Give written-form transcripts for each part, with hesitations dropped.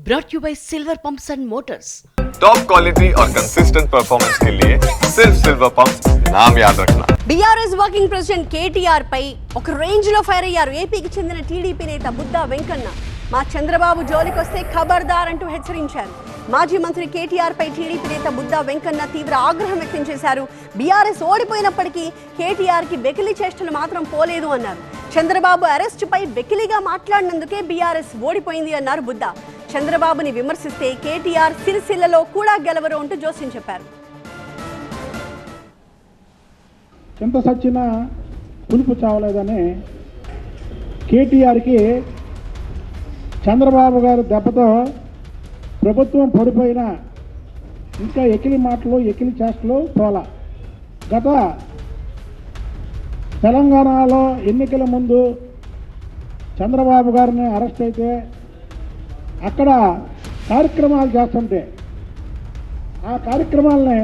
brought to you by Silver Pumps and Motors. Top quality और consistent performance के लिए सिर्फ सिल्वर पंप्स नाम याद रखना. బీఆర్ఎస్ వర్కింగ్ ప్రెసిడెంట్ కేటీఆర్ పై ఒక రేంజ్ లో ఫైర్ అయ్యారు ఏపీకి చెందిన టీడీపీ నేత బుద్దా వెంకన్న. మా చంద్రబాబు జోలికొస్తే ఖబర్దార్ అంటూ హెచ్చరించారు. మాజీ మంత్రి కేటీఆర్ పై టీడీపీ నేత బుద్దా వెంకన్న తీవ్ర ఆగ్రహం వ్యక్తం చేశారు. బీఆర్ఎస్ ఓడిపోయినప్పటికీ కేటీఆర్ కి వెకిలి చేష్టలు మాత్రం పోలేదు అన్నారు. చంద్రబాబు అరెస్ట్ పై వెకిలిగా మాట్లాడినందుకే బీఆర్ఎస్ ఓడిపోయింది అన్నారు బుద్దా. చంద్రబాబుని విమర్శిస్తే కేటీఆర్ సిరిసిల్లలో కూడా గెలవరు అంటూ జోస్యం చెప్పారు. ఎంత సచ్చినా పులుపు చావలేదని కేటీఆర్కి చంద్రబాబు గారి దెబ్బతో ప్రభుత్వం పడిపోయిన ఇంకా ఎకిలి మాటలు ఎకిలి చేష్టలు పోలా. గత తెలంగాణలో ఎన్నికల ముందు చంద్రబాబు గారిని అరెస్ట్ అయితే అక్కడ కార్యక్రమాలు చేస్తుంటే ఆ కార్యక్రమాలని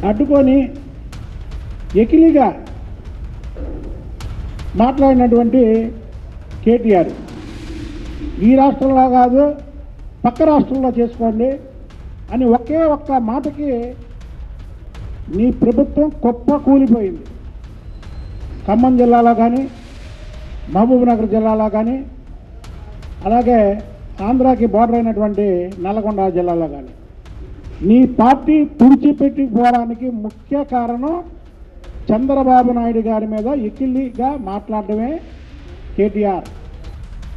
అడ్డుకొని ఎకిలిగా మాట్లాడినటువంటి కేటీఆర్ ఈ రాష్ట్రంలో కాదు పక్క రాష్ట్రంలో చేసుకోండి అని ఒకే ఒక్క మాటకి నీ ప్రభుత్వం గొప్ప కూలిపోయింది. ఖమ్మం జిల్లాలో కానీ మహబూబ్నగర్ జిల్లాలో కానీ అలాగే ఆంధ్రాకి బార్డర్ అయినటువంటి నల్గొండ జిల్లాలో కానీ నీ పార్టీ తుడిచిపెట్టిపోవడానికి ముఖ్య కారణం చంద్రబాబు నాయుడు గారి మీద ఎకిలిగా మాట్లాడడమే కేటీఆర్.